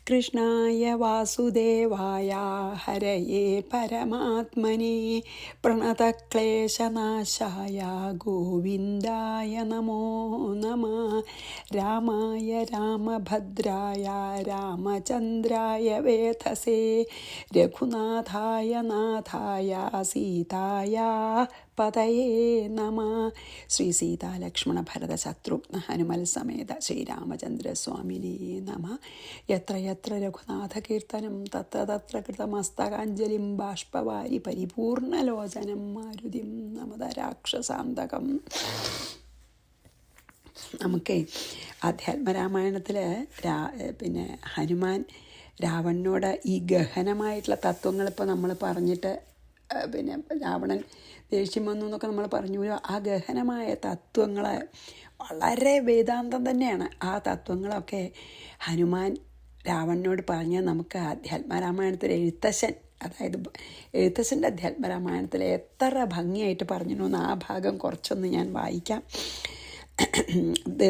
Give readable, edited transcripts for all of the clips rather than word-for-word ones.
കൃഷ്ണായ വാസുദേവായ ഹരയേ പരമാത്മനെ പ്രണതക്ലേശനാശായ ഗോവിന്ദായ നമോ നമഃ. രാമായ രാമഭദ്രായ രാമചന്ദ്രായ വേധസേ രഘുനാഥായ നാഥായ സീതായ പതയേ നമ. ശ്രീ സീതാ ലക്ഷ്മണ ഭരത ശത്രുഘ്ന ഹനുമൽ സമേത ശ്രീരാമചന്ദ്രസ്വാമിനേ നമ. യത്ര യത്ര രഘുനാഥ കീർത്തനം തത്ര തത്ര കൃതമസ്തകാഞ്ജലിം ബാഷ്പവാരി പരിപൂർണലോചനം മാരുതിം നമത രാക്ഷസാന്തകം. നമുക്ക് ആധ്യാത്മരാമായണത്തിൽ ഹനുമാൻ രാവണനോട് ഈ ഗഹനമായിട്ടുള്ള തത്വങ്ങളിപ്പോൾ നമ്മൾ പറഞ്ഞിട്ട് രാവണൻ ദേഷ്യം വന്നു എന്നൊക്കെ നമ്മൾ പറഞ്ഞു. ആ ഗഹനമായ തത്വങ്ങൾ വളരെ വേദാന്തം തന്നെയാണ്. ആ തത്വങ്ങളൊക്കെ ഹനുമാൻ രാവണനോട് പറഞ്ഞ് നമുക്ക് ആധ്യാത്മരാമായണത്തിൽ എഴുത്തച്ഛൻ്റെ അധ്യാത്മരാമായണത്തിൽ എത്ര ഭംഗിയായിട്ട് പറഞ്ഞു എന്ന് ആ ഭാഗം കുറച്ചൊന്ന് ഞാൻ വായിക്കാം. ഇത്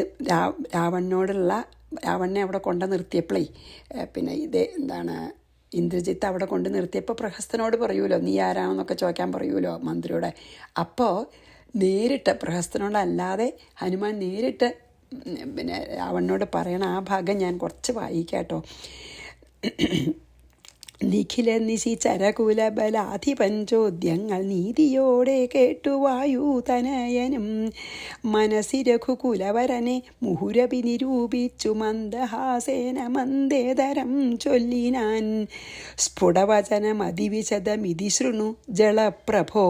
രാവണനെ അവിടെ കൊണ്ടു നിർത്തിയപ്പോഴേ ഇന്ദ്രജിത്ത് അവിടെ കൊണ്ട് നിർത്തിയപ്പോൾ പ്രഹസ്തനോട് പറയുമല്ലോ, നീ ആരാണെന്നൊക്കെ ചോദിക്കാൻ പറയുമല്ലോ മന്ത്രിയോടെ. അപ്പോൾ നേരിട്ട് പ്രഹസ്തനോടല്ലാതെ ഹനുമാൻ നേരിട്ട് രാവണനോട് പറയണ ആ ഭാഗം ഞാൻ കുറച്ച് വായിക്കാം കേട്ടോ. നിഖില നിശിചരകുലബലാധിപഞ്ചോദ്യങ്ങൾ നീതിയോടെ കേട്ടു വായുതനയനും മനസ്സി രഘുകുലവരനെ മുഹുരപി നിരൂപിച്ചു മന്ദഹാസേന മന്ദേതരം ചൊല്ലിനാൻ. സ്ഫുടവചനമതിവിശദമിതി ശൃണു ജളപ്രഭോ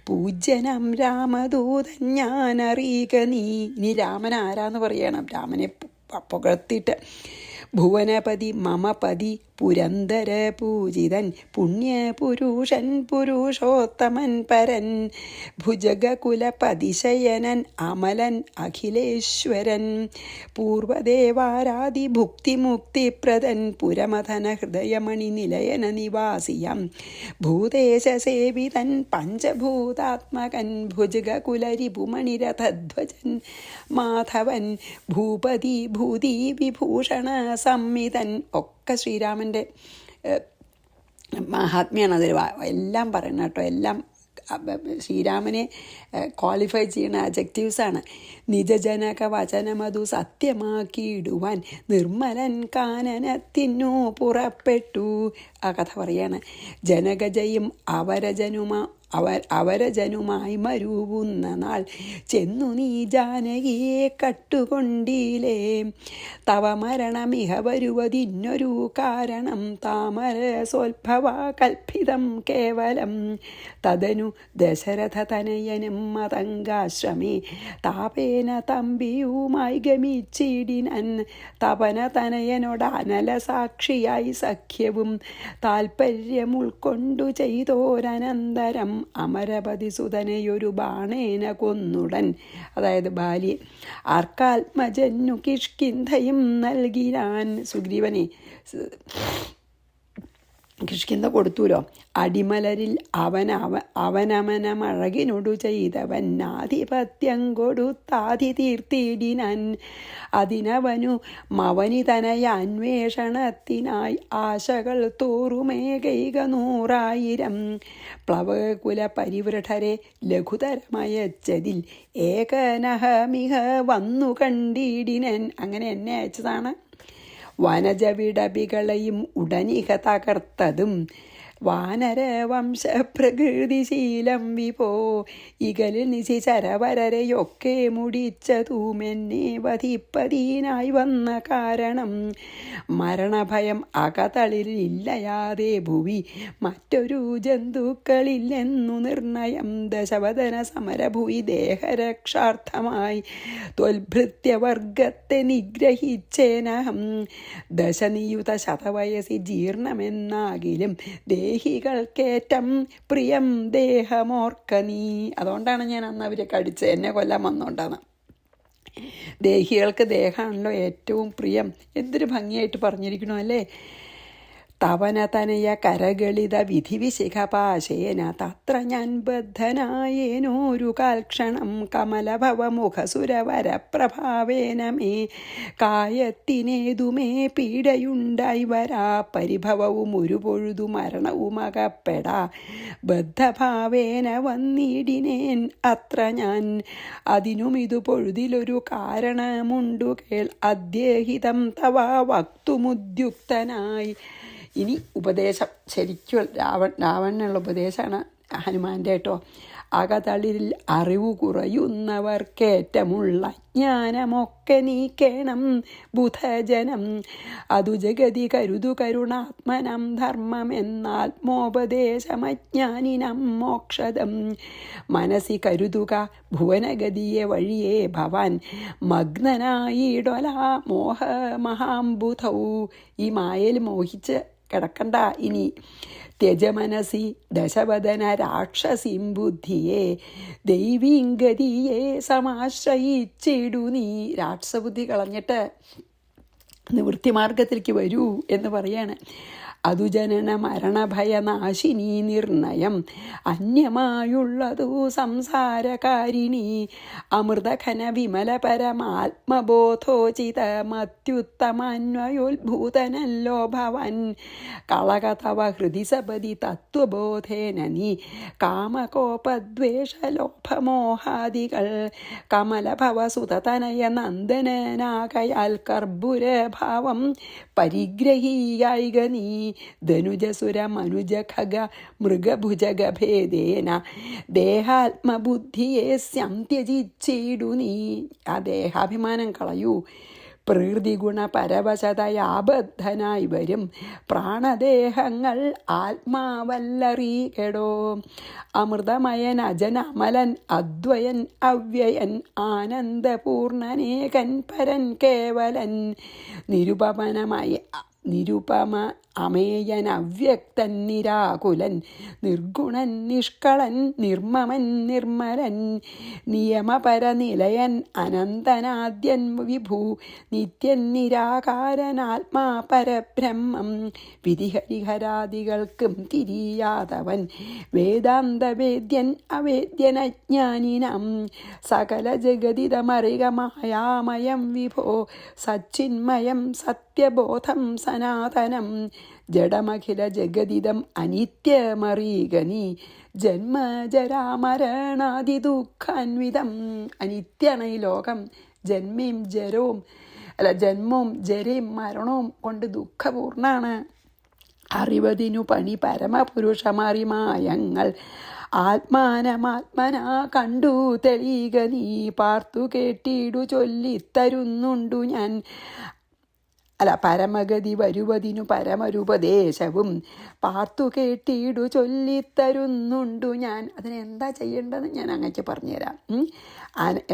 പൂജ്യനം രാമദൂതൻ ഞാനറിയുക നീ. ഇനി രാമൻ ആരാന്ന് പറയണം, രാമനെ പുകഴ്ത്തിയിട്ട്. ഭുവനപതി മമപതി പുരന്തര പൂജിതൻ പുണ്യപുരുഷൻ പുരുഷോത്തമൻ പരൻ ഭുജഗകുലപതിശയനൻ അമലൻ അഖിലേശ്വരൻ പൂർവദേവാരാധി ഭുക്തിമുക്തിപ്രദൻ പുരമഥന ഹൃദയമണി നിലയന നിവാസിയം ഭൂദേശസേവിതൻ പഞ്ചഭൂതാത്മകൻ ഭുജഗകുലരിപുമണിരഥധ്വജൻ മാധവൻ ഭൂപതി ഭൂതി വിഭൂഷണ സംമിതൻ. ഒക്കെ ശ്രീരാമൻ്റെ മഹാത്മ്യാണ് അതിൽ എല്ലാം പറയണം കേട്ടോ. എല്ലാം ശ്രീരാമനെ ക്വാളിഫൈ ചെയ്യുന്ന അഡ്ജക്റ്റീവ്സാണ്. നിജജനക വചനമതു സത്യമാക്കിയിടുവാൻ നിർമ്മലൻ കാനനത്തിനു പുറപ്പെട്ടു. ആ കഥ പറയാണ്. ജനകജയും അവരജനുമായി മരുവുന്ന നാൾ ചെന്നു നീ ജാനകിയെ കട്ടുകൊണ്ടീലേ. തവ മരണമിഹ വരുവതിന്നൊരു കാരണം താമര സോത്ഭവ കൽപ്പിതം കേവലം. തദനു ദശരഥ തനയനും മതങ്കാശ്രമേ താപേന തമ്പിയുമായി ഗമിച്ചിടിനൻ. തപന തനയനോട് അനല സാക്ഷിയായി സഖ്യവും താൽപര്യം ഉൾക്കൊണ്ടു ചെയ്തോരനന്തരം അമരപതി സുതനെയൊരു ബാണേന കൊന്നുടൻ. അതായത് ബാലിയെ ആർക്കാത്മജന്നു കിഷ്കിന്ധയും നൽകിനാൻ. സുഗ്രീവനെ കിഷ്കിന്ധ കൊടുത്തൂലോ. അടിമലരിൽ അവനമനമഴകിനൊടു ചെയ്തവൻ ആധിപത്യം കൊടുത്താതി തീർത്തിടിനാൻ. അതിനവനു മവനിതനയ അന്വേഷണത്തിനായി ആശകൾ തോറുമേകൈക 100,000 പ്ലവകുല പരിവൃഢരെ ലഘുതരമയച്ചതിൽ ഏകനഹമിഹ വന്നു കണ്ടിടിനൻ. അങ്ങനെ എന്നെ അയച്ചതാണ്. വനജവിടപികളെയും ഉടനിക തകർത്തതും വാനരവംശ പ്രകൃതിശീലം വിപോ. ഇകലിൽ നിശിചരവരരെയൊക്കെ മുടിച്ചതുമെന്നെ വധിപ്പതിനായി വന്ന കാരണം. മരണഭയം അകതളിരില്ലയാതെ ഭുവി മറ്റൊരു ജന്തുക്കളില്ലെന്നു നിർണയം. ദശവദന സമരഭൂയി ദേഹരക്ഷാർത്ഥമായി ത്വൽഭൃത്യവർഗത്തെ നിഗ്രഹിച്ചേനഹം. ദശനിയുത ശതവയസി ജീർണമെന്നാകിലും ദേഹികൾക്കേറ്റം പ്രിയം ദേഹമോർക്ക നീ. അതുകൊണ്ടാണ് ഞാൻ അന്ന് അവരെ കടിച്ച് എന്നെ കൊല്ലാൻ വന്നുകൊണ്ടാണ്. ദേഹികൾക്ക് ദേഹമാണല്ലോ ഏറ്റവും പ്രിയം. എന്തൊരു ഭംഗിയായിട്ട് പറഞ്ഞിരിക്കണോ അല്ലേ. തവനതനയ കരകളിത വിധിവിശിഖപാശേന തത്ര ഞാൻ ബദ്ധനായേനോരു കാൽക്ഷണം കമലഭവമുഖസുരവരപ്രഭാവേന മേ കായത്തിനേതുമേ പീഡയുണ്ടായി വരാ പരിഭവവും ഒരു പൊഴുതു മരണവുമകപ്പെടാ ബദ്ധഭാവേന വന്നിടിനേൻ അത്ര ഞാൻ അതിനും ഇതു പൊഴുതിലൊരു കാരണമുണ്ടു കേൾ അദ്യേഹിതം തവ വക്തുമുദ്യുക്തനായി. ഇനി ഉപദേശം ശരിക്കും രാവണനുള്ള ഉപദേശമാണ് ഹനുമാൻ്റെ കേട്ടോ. അകതളിരിൽ അറിവു കുറയുന്നവർക്കേറ്റമുള്ള ജ്ഞാനമൊക്കെ നീക്കേണം ബുധജനം അതു ജഗതി കരുതു കരുണാത്മനം ധർമ്മമെന്നാത്മോപദേശമജ്ഞാനിനം മോക്ഷദം മനസ്സി കരുതുക ഭുവനഗതിയെ വഴിയേ ഭവാൻ മഗ്നനായിടൊല മോഹമഹാംബുധൗ. ഈ മായയിൽ മോഹിച്ച് കിടക്കണ്ട ഇനി. ത്യജമനസി ദശവദന രാക്ഷസീം ബുദ്ധിയെ ദൈവീംഗതിയെ സമാശ്രയിച്ചിടു നീ. രാക്ഷസബുദ്ധി കളഞ്ഞിട്ട് നിവൃത്തിമാർഗത്തിലേക്ക് വരൂ എന്ന് പറയാണ്. അതു ജനന മരണഭയനാശിനി നിർണയം അന്യമായുള്ളതു സംസാരകാരിണി അമൃതഘന വിമല പരമാത്മബോധോചിതമത്യുത്തമാന്വയോത്ഭൂതനല്ലോ ഭവൻ കളകതവ ഹൃദി സപതി തത്വബോധേന നീ കാമകോപദ്വേഷലോഭമോഹാദികൾ കമലഭവസുതതനയ നന്ദനനാകയാൽ കർപ്പുരഭാവം പരിഗ്രഹീയായിക നീ ധനുജസുര മനുജ ഖഗ മൃഗഭുജഗഭേദേന ദേഹാത്മബുദ്ധിയെ സ്യന്ത്യജിച്ചിടു നീ. ആ ദേഹാഭിമാനം കളയൂ. പ്രകൃതി ഗുണ പരവശതയാബദ്ധനായി വരും പ്രാണദേഹങ്ങൾ ആത്മാവല്ലറികെടോ. അമൃതമയൻ അജൻ അമലൻ അദ്വയൻ അവ്യയൻ ആനന്ദപൂർണനേകൻ പരൻ കേവലൻ നിരുപമ അമേയൻ അവ്യക്തൻ നിരാകുലൻ നിർഗുണൻ നിഷ്കളൻ നിർമ്മമൻ നിർമ്മലൻ നിയമപരനിലയൻ അനന്തനാദ്യൻ വിഭു നിത്യൻ നിരാകാരനാത്മാ പരബ്രഹ്മം വിധിഹരിഹരാദികൾക്കും തിരിയാതവൻ വേദാന്തവേദ്യൻ അവേദ്യനജ്ഞാനിനം സകല ജഗതിതമറികമായാമയം വിഭോ സച്ചിന്മയം സത്യബോധം സനാതനം ജഡമഖില ജഗതിദം അനിത്യമറിയുക നീ ജന്മജരാമരണാദിദുഃഖാൻവിതം. അനിത്യാണ് ഈ ലോകം. ജന്മവും ജരയും മരണവും കൊണ്ട് ദുഃഖപൂർണ്ണാണ്. അറിവതിനു പണി പരമപുരുഷമറിമായങ്ങൾ ആത്മാനമാത്മനാ കണ്ടു തെളിയുക നീ പാർത്തു കേട്ടിടു ചൊല്ലിത്തരുന്നുണ്ടു ഞാൻ. പരമഗതി വരുവതിനു പരമരുപദേശവും പാർത്തു കേട്ടിടു ചൊല്ലിത്തരുന്നുണ്ടു ഞാൻ. അതിനെന്താ ചെയ്യേണ്ടതെന്ന് ഞാൻ അങ്ങക്ക് പറഞ്ഞുതരാം.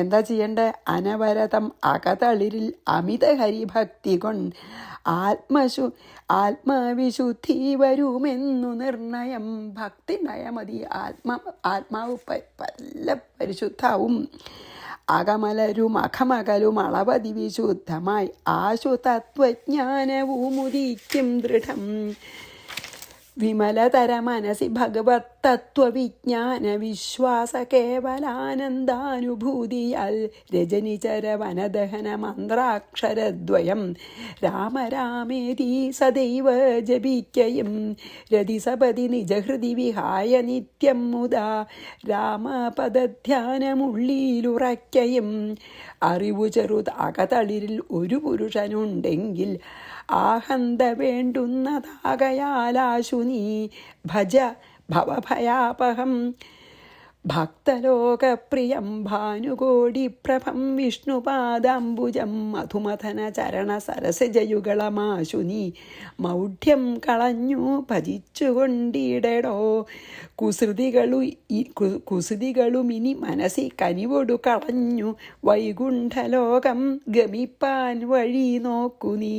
എന്താ ചെയ്യേണ്ടത്? അനവരതം അകതളിരിൽ അമിത ഹരിഭക്തി കൊണ്ട് ആത്മവിശുദ്ധി വരുമെന്നു നിർണയം. ഭക്തി ഉണ്ടായാൽ മതി. ആത്മാവ് നല്ല പരിശുദ്ധാവും. അകമലരും അഖമകലും അളവതി വിശുദ്ധമായി ആശു തത്വജ്ഞാനവുമുദിക്കും ദൃഢം. വിമലതര മനസി ഭഗവത് തത്വവിജ്ഞാന വിശ്വാസ കേവലാനന്ദാനുഭൂതിയാൽ രജനിചര വനദഹന മന്ത്രാക്ഷരദ്വയം രാമരാമേതി സദൈവ ജപിക്കയും രതിസപതി നിജഹൃതി വിഹായ നിത്യം മുദാ രാമപദധ്യാനമുള്ളിലുറയ്ക്കയും. അറിവു ചെറുത് അകതളിരിൽ ഒരു പുരുഷനുണ്ടെങ്കിൽ ആഹന്ത വേണ്ടുന്നതാകയാലാശു നീ ഭജ ഭവഭയാപഹം ഭക്തലോകപ്രിയം ഭാനുകോടിപ്രഭം വിഷ്ണുപാദാംബുജം മധുമഥന ചരണ സരസജയുഗളമാശു നീ മൗഢ്യം കളഞ്ഞു ഭജിച്ചുകൊണ്ടിടടോ. കുസൃതികളുമിനി മനസ്സി കനിവൊടു കളഞ്ഞു വൈകുണ്ഠലോകം ഗമിപ്പാൻ വഴി നോക്കു നീ.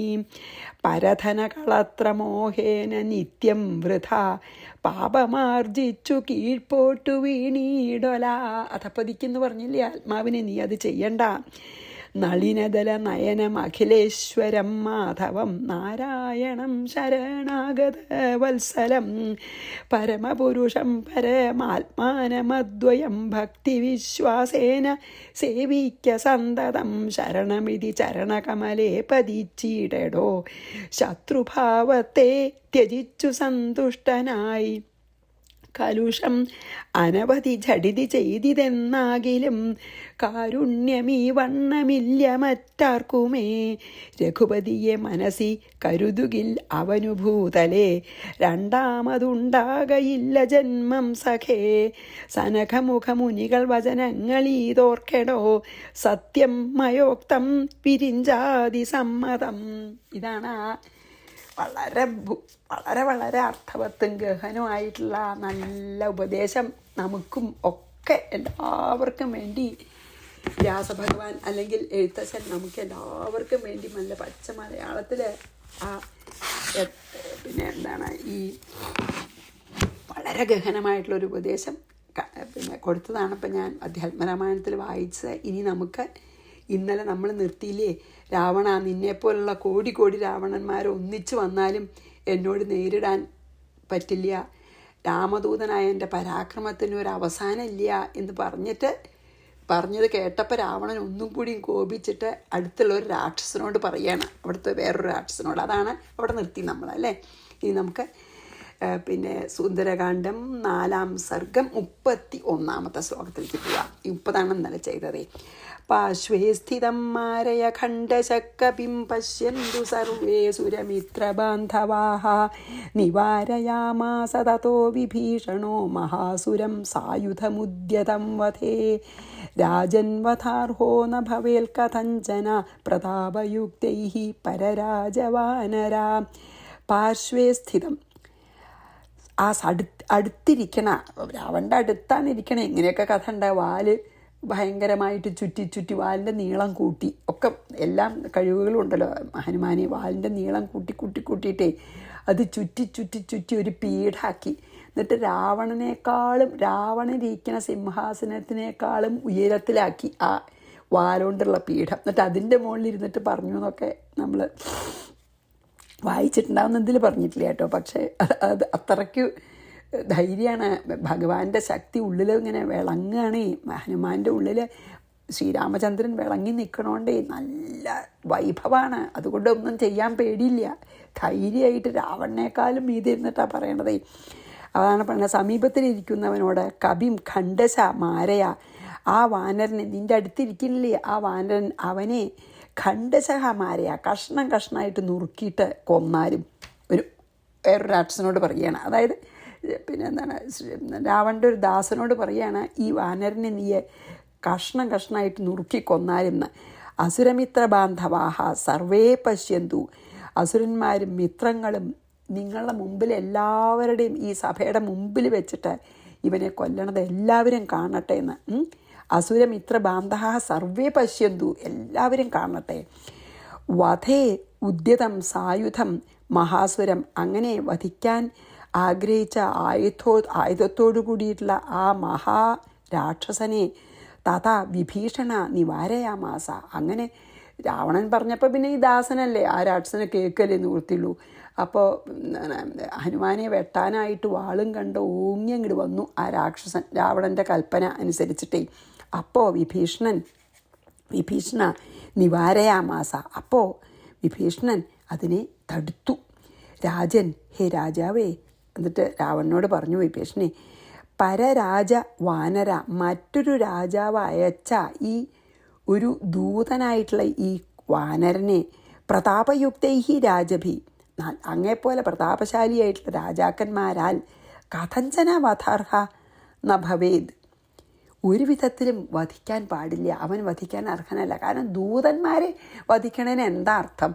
പരധന കളത്രമോഹേന നിത്യം വൃഥ പാപമാർജിച്ചു കീഴ്പോട്ടു വീണീടൊല. അധപ്പതിക്കെന്ന് പറഞ്ഞില്ലേ ആത്മാവിനെ, നീ അത് ചെയ്യണ്ട. നളിനദല നയനം അഖിലേശ്വരം മാധവം നാരായണം ശരണാഗത വത്സലം പരമപുരുഷം പരമാത്മാനമദ്വയം ഭക്തിവിശ്വാസേന സേവിക്ക സന്തതം ശരണമിതി ചരണകമലേ പതിച്ചിടടോ ശത്രുഭാവത്തെ ത്യജിച്ചു സന്തുഷ്ടനായി കലുഷം അനവധി ഝടിതി ചെയ്തിതെന്നാകിലും കാരുണ്യമീ വണ്ണമില്ല മറ്റാർക്കുമേ രഘുപതിയെ മനസ്സി കരുതുകിൽ അവനു ഭൂതലേ രണ്ടാമതുണ്ടാകയില്ല ജന്മം സഖേ സനഖമുഖമുനികൾ വചനങ്ങളീതോർക്കെടോ സത്യം മയോക്തം പിരിഞ്ചാതി സമ്മതം. ഇതാണ് വളരെ വളരെ വളരെ അർത്ഥവത്തും ഗഹനമായിട്ടുള്ള നല്ല ഉപദേശം നമുക്കും ഒക്കെ എല്ലാവർക്കും വേണ്ടി വ്യാസഭഗവാൻ അല്ലെങ്കിൽ എഴുത്തച്ഛൻ നമുക്ക് എല്ലാവർക്കും വേണ്ടി നല്ല പച്ച മലയാളത്തിൽ ആ പിന്നെ എന്താണ് ഈ വളരെ ഗഹനമായിട്ടുള്ളൊരു ഉപദേശം പിന്നെ കൊടുത്തതാണ്. ഇപ്പം ഞാൻ അധ്യാത്മരാമായണത്തിൽ വായിച്ചത്. ഇനി നമുക്ക് ഇന്നലെ നമ്മൾ നിർത്തിയില്ലേ, രാവണ നിന്നെപ്പോലുള്ള കോടി കോടി രാവണന്മാർ ഒന്നിച്ചു വന്നാലും എന്നോട് നേരിടാൻ പറ്റില്ല, രാമദൂതനായ എൻ്റെ പരാക്രമത്തിന് ഒരു അവസാനമില്ല എന്ന് പറഞ്ഞത് കേട്ടപ്പോൾ രാവണൻ ഒന്നും കൂടിയും കോപിച്ചിട്ട് അടുത്തുള്ള ഒരു രാക്ഷസനോട് പറയുകയാണ്, അവിടുത്തെ വേറൊരു രാക്ഷസനോട്. അതാണ് അവിടെ നിർത്തി നമ്മളല്ലേ. ഇനി നമുക്ക് പിന്നെ സുന്ദരകാന്ഡം 4-ാം സർഗം 31-ാമത്തെ ശ്ലോകത്തിലേക്ക് പോവാം. 30 ഇന്നലെ ചെയ്തതേ. പാർശ്വേ സ്ഥിതം മാരയ ഖണ്ഡശക്കപിം പശ്യന്തു സർവേ സുരമിത്രബാന്ധവാഃ നിവാരയാമാസ തതോ വിഭീഷണോ മഹാസുരം സായുധമുദ്യതം വധേ രാജൻവധാർഹോ ന ഭവേൽ കഥഞ്ചന പ്രതാപയുക്തൈഃ പരരാജവാനരാ. പാർശ്വേ സ്ഥിതം, ആ അടുത്തിരിക്കണ രാവണൻ്റെ അടുത്താണ് ഇരിക്കണേ. ഇങ്ങനെയൊക്കെ കഥ ഉണ്ട്. വാല് ഭയങ്കരമായിട്ട് ചുറ്റി വാലിൻ്റെ നീളം കൂട്ടി ഒക്കെ എല്ലാ കഴിവുകളും ഉണ്ടല്ലോ ഹനുമാനെ. വാലിൻ്റെ നീളം കൂട്ടിയിട്ടേ അത് ചുറ്റി ഒരു പീഠാക്കി. എന്നിട്ട് രാവണനിരിക്കുന്ന സിംഹാസനത്തിനേക്കാളും ഉയരത്തിലാക്കി ആ വാലുകൊണ്ടുള്ള പീഠം. എന്നിട്ട് അതിൻ്റെ മുകളിൽ ഇരുന്നിട്ട് പറഞ്ഞു എന്നൊക്കെ നമ്മൾ വായിച്ചിട്ടുണ്ടാവുന്ന എന്തിൽ പറഞ്ഞിട്ടില്ല കേട്ടോ. പക്ഷേ അത് അത്രയ്ക്ക് ധൈര്യമാണ്. ഭഗവാന്റെ ശക്തി ഉള്ളിൽ ഇങ്ങനെ വിളങ്ങുകയാണ്. ഹനുമാൻ്റെ ഉള്ളിൽ ശ്രീരാമചന്ദ്രൻ വിളങ്ങി നിൽക്കണോണ്ടേ നല്ല വൈഭവമാണ്. അതുകൊണ്ട് ഒന്നും ചെയ്യാൻ പേടിയില്ല. ധൈര്യമായിട്ട് രാവണനേക്കാളും മീതി ഇരുന്നിട്ടാണ് പറയണതേ. അതാണ് പറയുന്നത്, സമീപത്തിലിരിക്കുന്നവനോട് കപിം ഖണ്ഡശ മാരയ, ആ വാനരനെ നിൻ്റെ അടുത്തിരിക്കുന്നില്ലേ ആ വാനരൻ, അവനെ ഖണ്ഡശഹ മാരയ കഷ്ണമായിട്ട് നുറുക്കിയിട്ട് കൊന്നാലും വേറൊരു രാക്ഷസനോട് പറയുകയാണ്. അതായത് പിന്നെ എന്താണ്, രാവണൻ്റെ ഒരു ദാസനോട് പറയുകയാണ്, ഈ വാനരനെ നീ കഷ്ണമായിട്ട് നുറുക്കി കൊന്നാലും അസുരമിത്ര ബാന്ധവാഹ സർവേ പശ്യന്തു, അസുരന്മാരും മിത്രങ്ങളും നിങ്ങളുടെ മുമ്പിൽ എല്ലാവരുടെയും ഈ സഭയുടെ മുമ്പിൽ വെച്ചിട്ട് ഇവനെ കൊല്ലണത് എല്ലാവരും കാണട്ടെ എന്ന്. അസുരമിത്ര ബാന്ധവ സർവേ പശ്യന്തു, എല്ലാവരും കാണട്ടെ. വധേ ഉദ്യതം സായുധം മഹാസുരം, അങ്ങനെ വധിക്കാൻ ആഗ്രഹിച്ച ആയുധത്തോടു കൂടിയിട്ടുള്ള ആ മഹാരാക്ഷസനെ തഥാ വിഭീഷണ നിവാരയാമാസ. അങ്ങനെ രാവണൻ പറഞ്ഞപ്പോൾ പിന്നെ ഈ ദാസനല്ലേ ആ രാക്ഷസനെ കേൾക്കലേ നിവൃത്തിയുള്ളൂ. അപ്പോൾ ഹനുമാനെ വെട്ടാനായിട്ട് വാളും കണ്ട് ഓങ്ങി അങ്ങോട്ട് വന്നു ആ രാക്ഷസൻ, രാവണൻ്റെ കൽപ്പന അനുസരിച്ചിട്ടേ. അപ്പോൾ വിഭീഷണ നിവാരയാമാസ, അപ്പോൾ വിഭീഷണൻ അതിനെ തടുത്തു. രാജൻ, ഹേ രാജാവേ, എന്നിട്ട് രാവണനോട് പറഞ്ഞു വിഭീഷണനെ, പരരാജ വാനര, മറ്റൊരു രാജാവ് അയച്ച ഈ ഒരു ദൂതനായിട്ടുള്ള ഈ വാനരനെ പ്രതാപയുക്തൈഹി രാജഭി, അങ്ങേപ്പോലെ പ്രതാപശാലിയായിട്ടുള്ള രാജാക്കന്മാരാൽ കഥഞ്ചന വധാർഹ ന ഭവേദ്, ഒരു വിധത്തിലും വധിക്കാൻ പാടില്ല, അവൻ വധിക്കാൻ അർഹനല്ല. കാരണം ദൂതന്മാരെ വധിക്കണതിന് എന്താ അർത്ഥം?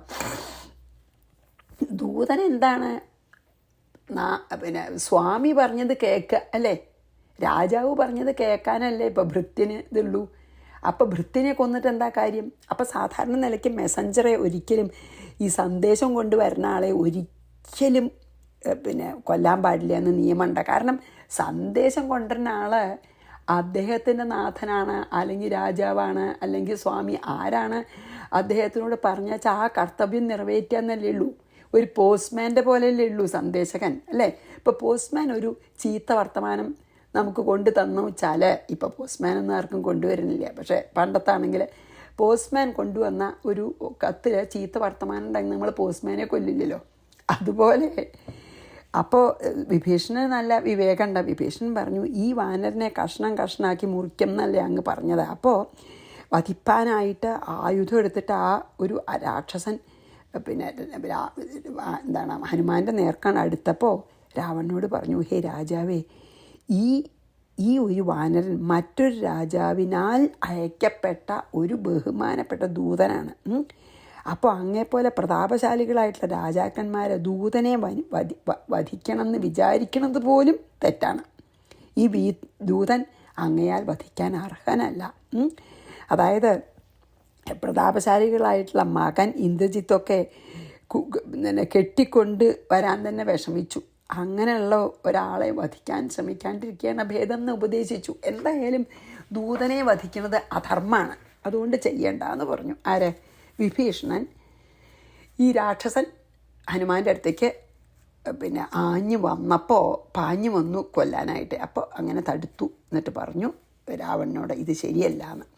ദൂതൻ എന്താണ്? പിന്നെ സ്വാമി പറഞ്ഞത് കേൾക്കുക അല്ലേ, രാജാവ് പറഞ്ഞത് കേൾക്കാനല്ലേ ഇപ്പോൾ ഭൃത്യന് ഇതുള്ളൂ. അപ്പോൾ ഭൃത്യനെ കൊന്നിട്ട് എന്താ കാര്യം? അപ്പോൾ സാധാരണ നിലയ്ക്ക് മെസ്സഞ്ചറെ ഒരിക്കലും, ഈ സന്ദേശം കൊണ്ടുവരുന്ന ആളെ ഒരിക്കലും പിന്നെ കൊല്ലാൻ പാടില്ല എന്ന് നിയമമുണ്ട്. കാരണം സന്ദേശം കൊണ്ടുവരുന്ന ആൾ അദ്ദേഹത്തിൻ്റെ നാഥനാണ്, അല്ലെങ്കിൽ രാജാവാണ്, അല്ലെങ്കിൽ സ്വാമി ആരാണ് അദ്ദേഹത്തിനോട് പറഞ്ഞാൽ ആ കർത്തവ്യം നിറവേറ്റുക എന്നല്ലേ ഉള്ളൂ. ഒരു പോസ്റ്റ്മാൻ്റെ പോലെയല്ലേ ഉള്ളൂ സന്ദേശകൻ, അല്ലേ? ഇപ്പോൾ പോസ്റ്റ്മാൻ ഒരു ചീത്ത വർത്തമാനം നമുക്ക് കൊണ്ടു തന്നു വെച്ചാൽ, ഇപ്പോൾ പോസ്റ്റ്മാൻ ഒന്നും ആർക്കും കൊണ്ടുവരുന്നില്ല, പക്ഷേ പണ്ടത്താണെങ്കിൽ പോസ്റ്റ്മാൻ കൊണ്ടുവന്ന ഒരു കത്തിൽ ചീത്ത വർത്തമാനം ഉണ്ടെങ്കിൽ നമ്മൾ പോസ്റ്റ്മാനെ കൊല്ലില്ലല്ലോ. അതുപോലെ അപ്പോൾ വിഭീഷണന് നല്ല വിവേകമുണ്ട്. വിഭീഷണൻ പറഞ്ഞു, ഈ വാനരനെ കഷ്ണം കഷ്ണാക്കി മുറിക്കും എന്നല്ലേ അങ്ങ് പറഞ്ഞത്. അപ്പോൾ വധിപ്പാനായിട്ട് ആയുധം എടുത്തിട്ട് ആ ഒരു രാക്ഷസൻ പിന്നെ എന്താണ് ഹനുമാൻ്റെ നേർക്കാണ് അടുത്തപ്പോൾ രാവണനോട് പറഞ്ഞു, ഹേ രാജാവേ, ഈ ഒരു വാനരൻ മറ്റൊരു രാജാവിനാൽ അയക്കപ്പെട്ട ഒരു ബഹുമാനപ്പെട്ട ദൂതനാണ്. അപ്പോൾ അങ്ങേപ്പോലെ പ്രതാപശാലികളായിട്ടുള്ള രാജാക്കന്മാരെ ദൂതനെ വധിക്കണം എന്ന് വിചാരിക്കുന്നത് പോലും തെറ്റാണ്. ഈ ദൂതൻ അങ്ങയാൽ വധിക്കാൻ അർഹനല്ല. അതായത് പ്രതാപശാലികളായിട്ടുള്ള മകൻ ഇന്ദ്രജിത്തൊക്കെ കെട്ടിക്കൊണ്ട് വരാൻ തന്നെ വിഷമിച്ചു. അങ്ങനെയുള്ള ഒരാളെ വധിക്കാൻ ശ്രമിക്കാണ്ടിരിക്കുകയാണ് ഭേദം എന്ന് ഉപദേശിച്ചു. എന്തായാലും ദൂതനെ വധിക്കുന്നത് അധർമ്മമാണ്, അതുകൊണ്ട് ചെയ്യേണ്ട എന്ന് പറഞ്ഞു. ആര്? വിഭീഷണൻ. ഈ രാക്ഷസൻ ഹനുമാൻ്റെ അടുത്തേക്ക് പിന്നെ പാഞ്ഞു വന്നു കൊല്ലാനായിട്ട്. അപ്പോൾ അങ്ങനെ തടുത്തു. എന്നിട്ട് പറഞ്ഞു രാവണനോട്, ഇത് ശരിയല്ല എന്ന്.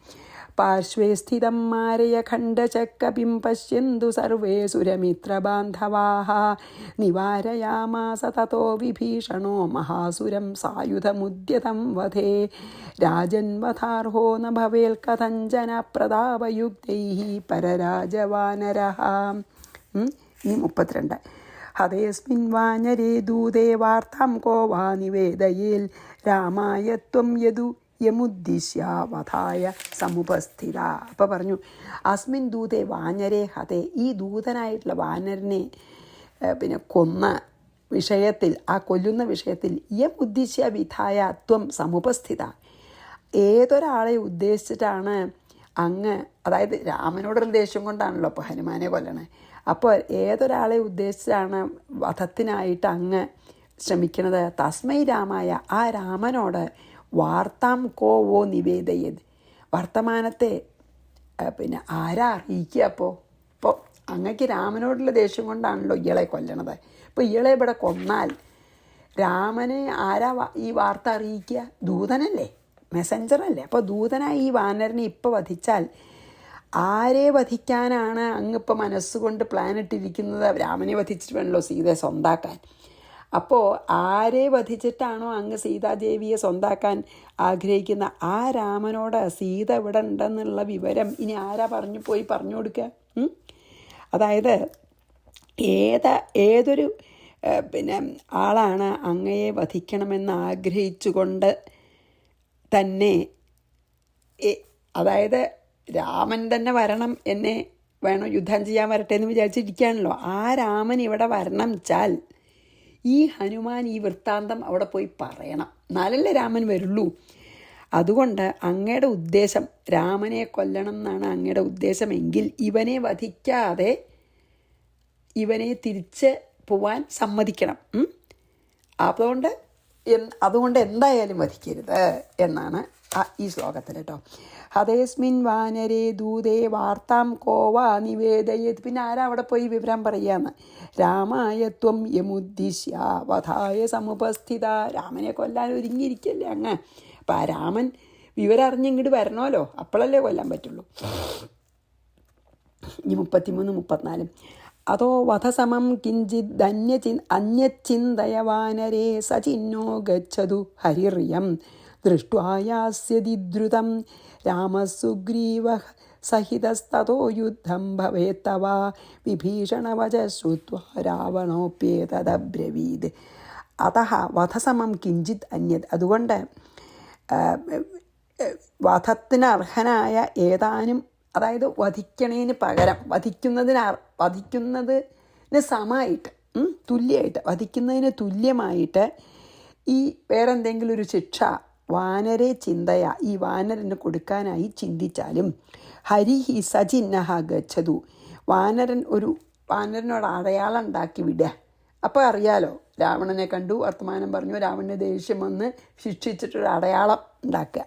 പാർശ്വേ സ്ഥിതം മാരയ ഖണ്ഡചക്രപിം പശ്യന്തു സർവേ സുരമിത്രബാന്ധവാഃ നിവാരയാമാസ തതോ വിഭീഷണോ മഹാസുരം സായുധമുദ്യതം വധേ രാജൻവധാർഹോ ന ഭവേൽ കഥഞ്ചന പ്രതാപയുക്തൈഃ പരരാജവാനരഃ. 32 ഹതേസ്മിൻ വാനരേ ദൂതേ വാർത്താം കോ വാ നിവേദയേൽ രാമായ ത്വം യമുദ്ദിശ്യ വധായ സമുപസ്ഥിത. അപ്പോൾ പറഞ്ഞു, അസ്മിൻ ദൂതേ വാനരേ ഹതേ, ഈ ദൂതനായിട്ടുള്ള വാനരനെ പിന്നെ കൊന്ന വിഷയത്തിൽ, ആ കൊല്ലുന്ന വിഷയത്തിൽ യമുദ്ദിശ്യ വിധായ ത്വം സമുപസ്ഥിത, ഏതൊരാളെ ഉദ്ദേശിച്ചിട്ടാണ് അങ്ങ്, അതായത് രാമനോടൊരു ദേഷ്യം കൊണ്ടാണല്ലോ അപ്പോൾ ഹനുമാനെ കൊല്ലണേ, അപ്പോൾ ഏതൊരാളെ ഉദ്ദേശിച്ചാണ് വധത്തിനായിട്ട് അങ്ങ് ശ്രമിക്കുന്നത്? തസ്മൈ രാമായ, ആ രാമനോട് വാർത്താം കോവോ നിവേദയത്, വർത്തമാനത്തെ പിന്നെ ആരാ അറിയിക്കുക? അപ്പോൾ അങ്ങക്ക് രാമനോടുള്ള ദേഷ്യം കൊണ്ടാണല്ലോ ഇയാളെ കൊല്ലണത്. അപ്പോൾ ഇയാളെ ഇവിടെ കൊന്നാൽ രാമനെ ആരാ ഈ വാർത്ത അറിയിക്കുക? ദൂതനല്ലേ, മെസ്സഞ്ചറല്ലേ. അപ്പോൾ ദൂതനായി ഈ വാനരനെ ഇപ്പോൾ വധിച്ചാൽ ആരെ വധിക്കാനാണ് അങ്ങിപ്പോൾ മനസ്സുകൊണ്ട് പ്ലാൻ ഇട്ടിരിക്കുന്നത്? രാമനെ വധിച്ചിട്ട് വേണമല്ലോ സീതയെ സ്വന്താക്കാൻ. അപ്പോൾ ആരെ വധിച്ചിട്ടാണോ അങ്ങ് സീതാദേവിയെ സ്വന്താക്കാൻ ആഗ്രഹിക്കുന്ന ആ രാമനോട് സീത ഇവിടെ ഉണ്ടെന്നുള്ള വിവരം ഇനി ആരാ പറഞ്ഞു കൊടുക്കുക? അതായത് ഏതൊരു പിന്നെ ആളാണ് അങ്ങയെ വധിക്കണമെന്ന് ആഗ്രഹിച്ചുകൊണ്ട് തന്നെ, അതായത് രാമൻ തന്നെ വരണം, എന്നെ വേണം യുദ്ധം ചെയ്യാൻ വരട്ടെ എന്ന് വിചാരിച്ചിരിക്കുകയാണല്ലോ. ആ രാമൻ ഇവിടെ വരണം വെച്ചാൽ ഈ ഹനുമാൻ ഈ വൃത്താന്തം അവിടെ പോയി പറയണം, എന്നാലല്ലേ രാമൻ വരുള്ളൂ. അതുകൊണ്ട് അങ്ങയുടെ ഉദ്ദേശം രാമനെ കൊല്ലണം എന്നാണ് അങ്ങയുടെ ഉദ്ദേശമെങ്കിൽ ഇവനെ വധിക്കാതെ ഇവനെ തിരിച്ച് പോവാൻ സമ്മതിക്കണം. അതുകൊണ്ട് എന്തായാലും വധിക്കരുത് എന്നാണ് ഈ ശ്ലോകത്തിൽ കേട്ടോ. ഹതേസ്മിൻ വാനരേ ദൂതേ വാർത്താം കോവാ നിവേദയത്. പിന്നെ ആരാ അവിടെ പോയി വിവരം പറയാന്ന്? രാമായ ത്വം യമുദ്ദിശ്യ വധായ സമുപസ്ഥിത. രാമനെ കൊല്ലാൻ ഒരുങ്ങിയിരിക്കല്ലേ അങ്ങ്. അപ്പം ആ രാമൻ വിവരം അറിഞ്ഞിങ്ങോട്ട് വരണമല്ലോ, അപ്പോഴല്ലേ കൊല്ലാൻ പറ്റുള്ളൂ. ഇനി 33, 34. അതോ വധസമം കിഞ്ചിത് അന്യചിന്തയ വാനരേ സചിന്നോ ഗച്ഛതു ഹരിർയം ദൃഷ്ട്വായാസ്യതി ദ്രുതം രാമസുഗ്രീവ സഹിതസ്തതോ യുദ്ധം ഭവേത്തവ വിഭീഷണവച ശ്രുത്വാ രാവണോപ്യേതദ്ബ്രവീത്. അതഃ വധസമം കിഞ്ചിത് അന്യത്. അതുകൊണ്ട് വധത്തിന് അർഹനായ ഏതാനും, അതായത് വധിക്കണേന് പകരം വധിക്കുന്നതിന് സമമായിട്ട്, തുല്യമായിട്ട്, വധിക്കുന്നതിന് തുല്യമായിട്ട് ഈ വേറെന്തെങ്കിലും ഒരു ശിക്ഷ വാനരെ ചിന്തയ, ഈ വാനരന് കൊടുക്കാനായി ചിന്തിച്ചാലും ഹരിഹി സചിന്നഹ ഗച്ഛതു, വാനരനോട് അടയാളം ഉണ്ടാക്കി വിടുക. അപ്പോൾ അറിയാലോ രാവണനെ കണ്ടു, വർത്തമാനം പറഞ്ഞു, രാവണന് ദേഷ്യം വന്ന് ശിക്ഷിച്ചിട്ടൊരു അടയാളം ഉണ്ടാക്കുക.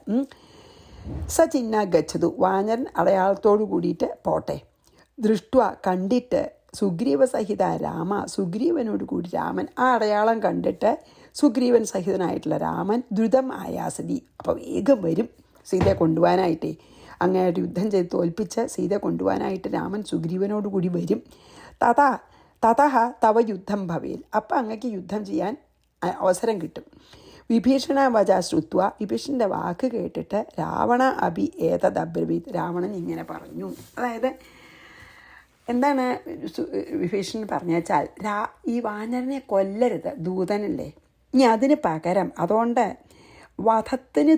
സ ചിഹ്ന ഗച്ഛതു, വാനരൻ അടയാളത്തോടു കൂടിയിട്ട് പോട്ടെ. ദൃഷ്ട്വ, കണ്ടിട്ട്, സുഗ്രീവ സഹിത രാമ, സുഗ്രീവനോട് കൂടി രാമൻ ആ അടയാളം കണ്ടിട്ട് സുഗ്രീവൻ സഹിതനായിട്ടുള്ള രാമൻ ദ്രുതം ആയാസതി, അപ്പോൾ വേഗം വരും സീതയെ കൊണ്ടുപോകാനായിട്ടേ. അങ്ങായിട്ട് യുദ്ധം ചെയ്ത് തോൽപ്പിച്ച് സീതയെ കൊണ്ടുപോകാനായിട്ട് രാമൻ സുഗ്രീവനോട് കൂടി വരും. തതഹ തവ യുദ്ധം ഭവേൽ, അപ്പം അങ്ങക്ക് യുദ്ധം ചെയ്യാൻ അവസരം കിട്ടും. വിഭീഷണ വച ശ്രുത്വ, വിഭീഷണൻ്റെ വാക്ക് കേട്ടിട്ട് രാവണ അഭി ഏതദബ്രവീത്, രാവണൻ ഇങ്ങനെ പറഞ്ഞു. അതായത് എന്താണ് വിഭീഷണൻ പറഞ്ഞു വെച്ചാൽ, ഈ വാനരനെ കൊല്ലരുത്, ദൂതനല്ലേ, ഇനി അതിന് പകരം അതുകൊണ്ട് വധത്തിന്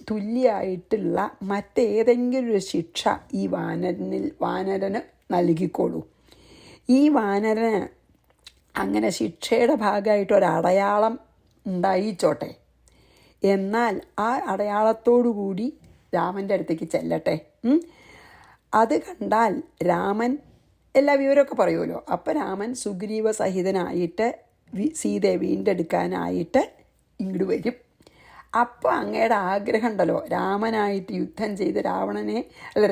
തുല്യമായിട്ടുള്ള മറ്റേതെങ്കിലും ഒരു ശിക്ഷ ഈ വാനരന് നൽകിക്കോളൂ. ഈ വാനരന് അങ്ങനെ ശിക്ഷയുടെ ഭാഗമായിട്ട് ഒരടയാളം ഉണ്ടായിച്ചോട്ടെ, എന്നാൽ ആ അടയാളത്തോടു കൂടി രാമൻ്റെ അടുത്തേക്ക് ചെല്ലട്ടെ. അത് കണ്ടാൽ രാമൻ എല്ലാ വിവരമൊക്കെ പറയുമല്ലോ. അപ്പം രാമൻ സുഗ്രീവ സഹിതനായിട്ട് സീതയെ വീണ്ടെടുക്കാനായിട്ട് ഇങ്ങോട്ട് വരും. അപ്പോൾ അങ്ങയുടെ ആഗ്രഹം ഉണ്ടല്ലോ, രാമനായിട്ട് യുദ്ധം ചെയ്ത്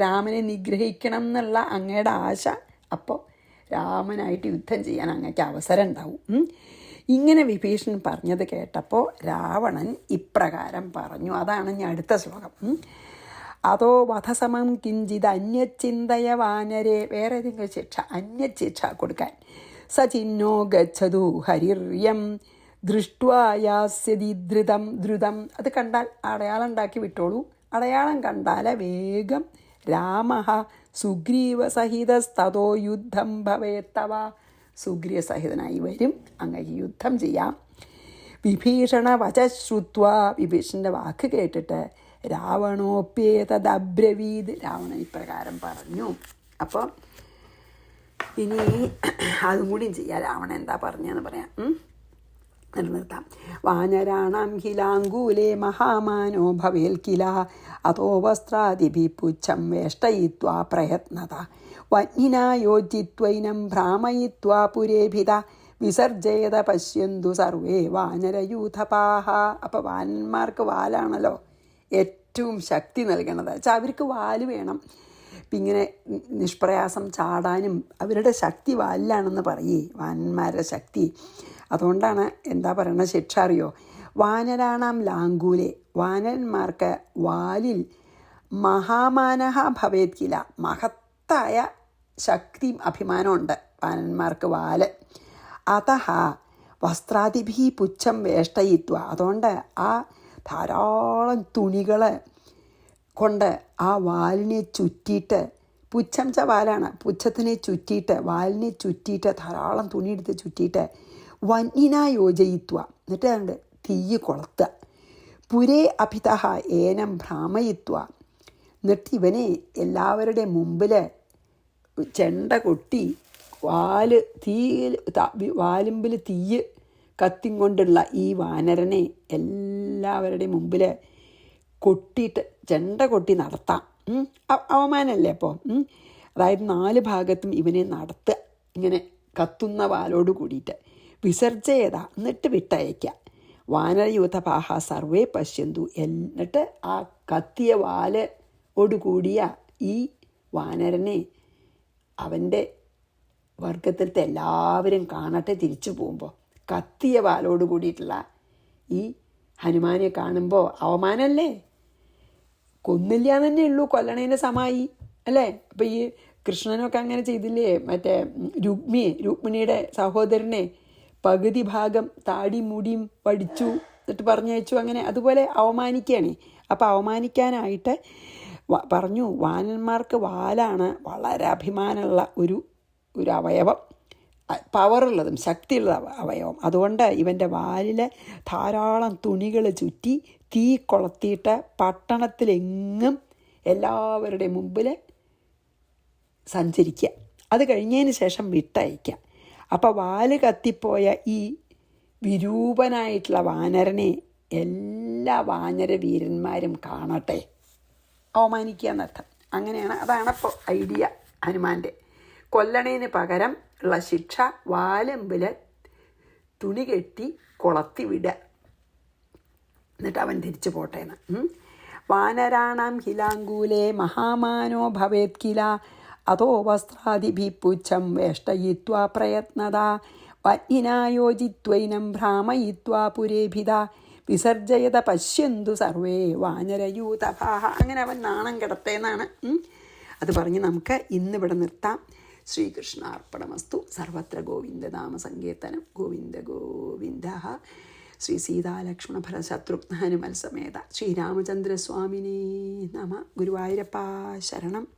രാമനെ നിഗ്രഹിക്കണം എന്നുള്ള അങ്ങയുടെ ആശ, അപ്പോൾ രാമനായിട്ട് യുദ്ധം ചെയ്യാൻ അങ്ങക്ക് അവസരം ഉണ്ടാവും. ഇങ്ങനെ വിഭീഷണൻ പറഞ്ഞത് കേട്ടപ്പോൾ രാവണൻ ഇപ്രകാരം പറഞ്ഞു. അതാണ് ഞാൻ അടുത്ത ശ്ലോകം. അതോ വധസമം കിഞ്ചിത് അന്യചിന്തയ വാനരെ, വേറെ ഏതെങ്കിലും ശിക്ഷ, അന്യശിക്ഷ കൊടുക്കാൻ. സചിന്നോ ഗച്ഛതു ഹരിര്യം ദൃഷ്ട്വായാസ്യതി ദ്രുതം, അത് കണ്ടാൽ അടയാളം ഉണ്ടാക്കി വിട്ടോളൂ. അടയാളം കണ്ടാൽ വേഗം രാമഃ സുഗ്രീവ സഹിതസ്തതോ യുദ്ധം ഭവേത്തവ, സുഗ്രീവ സഹിതനായി വരും, അങ്ങനെ യുദ്ധം ചെയ്യാം. വിഭീഷണ വച ശ്രുത്വ, വിഭീഷണൻ്റെ വാക്ക് കേട്ടിട്ട് രാവണോപ്യേതദ്ബ്രവീത്, രാവണൻ ഇപ്രകാരം പറഞ്ഞു. അപ്പോൾ ഇനി അതും കൂടിയും ചെയ്യാം. രാവണൻ എന്താ പറഞ്ഞതെന്ന് പറയാം, നിർത്താം. വാനരാണാം ഹിലാങ്കൂലേ മഹാമാനോ ഭവേൽ കില, അതോ വസ്ത്രാദിഭി പുച്ഛം വേഷ്ടയിത്വാ പ്രയത്നത, വന്യനാ യോജിത്വൈനം ഭ്രാമയിത്വാ പുരേഭിത, വിസർജയത പശ്യന്തു സർവേ വാനരയൂഥപാഹ. അപ്പോൾ വാനന്മാർക്ക് വാലാണല്ലോ ഏറ്റവും ശക്തി നൽകണത്. വെച്ചാൽ അവർക്ക് വാല് വേണം, ഇങ്ങനെ നിഷ്പ്രയാസം ചാടാനും അവരുടെ ശക്തി വാലിലാണെന്ന് പറയേ, വാനന്മാരുടെ ശക്തി. അതുകൊണ്ടാണ് എന്താ പറയുന്നത് ശിക്ഷ അറിയോ, വാനരാണാം ലാങ്കൂലെ, വാനന്മാർക്ക് വാലിൽ മഹാമാനഹ ഭവേത് കില, മഹത്തായ ശക്തിയും അഭിമാനമുണ്ട് വാനന്മാർക്ക് വാല്. അതഹ വസ്ത്രാദിഭി പുച്ഛം വേഷ്ടയിത്വ, അതുകൊണ്ട് ആ ധാരാളം തുണികൾ കൊണ്ട് ആ വാലിനെ ചുറ്റിയിട്ട്, പുച്ഛം ച വാലാണ്, പുച്ഛത്തിനെ ചുറ്റിയിട്ട് വാലിനെ ചുറ്റിയിട്ട് ധാരാളം തുണിയെടുത്ത് ചുറ്റിയിട്ട് വന്യനാ യോജയിത്വ, എന്നിട്ട് അതുകൊണ്ട് തീയ് കൊളുത്തുക. പുരേ അഭിത ഏനം ഭ്രാമയിത്വ, എന്നിട്ട് ഇവനെ എല്ലാവരുടെയും മുമ്പിൽ ചെണ്ട കൊട്ടി വാലുമ്പിൽ തീയ് കത്തിക്കൊണ്ടുള്ള ഈ വാനരനെ എല്ലാവരുടെയും മുമ്പിൽ കൊട്ടിയിട്ട് ചെണ്ട കൊട്ടി നടത്താം. അവമാനമല്ലേ അപ്പോൾ. അതായത് 4 ഭാഗത്തും ഇവനെ നടത്തുക, ഇങ്ങനെ കത്തുന്ന വാലോട് കൂടിയിട്ട്. വിസർജയത, എന്നിട്ട് വിട്ടയക്കുക. വാനരയൂഥപാഹ സർവേ പശ്യന്തു, എന്നിട്ട് ആ കത്തിയ വാലോടുകൂടിയ ഈ വാനരനെ അവൻ്റെ വർഗത്തിലത്തെ എല്ലാവരും കാണട്ടെ. തിരിച്ചു പോകുമ്പോൾ കത്തിയ വാലോട് കൂടിയിട്ടുള്ള ഈ ഹനുമാനെ കാണുമ്പോൾ അവമാനമല്ലേ, കൊന്നില്ല എന്ന് തന്നെ ഉള്ളൂ, കൊല്ലണേന് സമായി അല്ലേ. അപ്പോൾ ഈ കൃഷ്ണനൊക്കെ അങ്ങനെ ചെയ്തില്ലേ, മറ്റേ രുക്മിണിയുടെ സഹോദരനെ പകുതി ഭാഗം താടി മുടിയും പഠിച്ചു എന്നിട്ട് പറഞ്ഞയച്ചു, അങ്ങനെ അതുപോലെ അവമാനിക്കുകയാണ്. അപ്പോൾ അവമാനിക്കാനായിട്ട് പറഞ്ഞു, വാനന്മാർക്ക് വാലാണ് വളരെ അഭിമാനമുള്ള ഒരു അവയവം, പവറുള്ളതും ശക്തിയുള്ള അവയവം. അതുകൊണ്ട് ഇവൻ്റെ വാലിൽ ധാരാളം തുണികൾ ചുറ്റി തീ കൊളുത്തിയിട്ട് പട്ടണത്തിലെങ്ങും എല്ലാവരുടെയും മുമ്പിൽ സഞ്ചരിക്കുക. അത് കഴിഞ്ഞതിന് ശേഷം വിട്ടയക്കുക. അപ്പോൾ വാല് കത്തിപ്പോയ ഈ വിരൂപനായിട്ടുള്ള വാനരനെ എല്ലാ വാനര വീരന്മാരും കാണട്ടെ, അവമാനിക്കുക എന്നർത്ഥം. അങ്ങനെയാണ്, അതാണപ്പോൾ ഐഡിയ ഹനുമാൻ്റെ. കൊല്ലണേന് പകരം ഉള്ള ശിക്ഷ വാലമ്പിൽ തുണി കെട്ടി കൊളത്തി വിടുക, എന്നിട്ട് അവൻ തിരിച്ചു പോട്ടേന്ന്. വാനരാണാം ഹിലാങ്കൂലേ മഹാമാനോ ഭവേത് കില അതോ വസ്ത്രാദിഭി പുച്ഛം വേഷ്ടയിത്വാ പ്രയത്നത വജ്ഞിനായോജിത്വൈനം ഭ്രാമയിത്വാ പുരേഭിത വിസർജയത പശ്യന്തു സർവേ വാനരയൂതഭാഹ. അങ്ങനെ അവൻ നാണം കിടത്തേന്നാണ്. അത് പറഞ്ഞ് നമുക്ക് ഇന്നിവിടെ നിർത്താം. ശ്രീകൃഷ്ണാർപ്പണമസ്തു. സർവത്ര ഗോവിന്ദനാമ സങ്കീർത്തനം. ഗോവിന്ദ ഗോവിന്ദ. ശ്രീ സീതാലക്ഷ്മണ ഭരത ശത്രുഘ്ന ഹനുമൽ സമേത ശ്രീരാമചന്ദ്രസ്വാമിനേ നമ. ഗുരുവായൂരപ്പ ശരണം.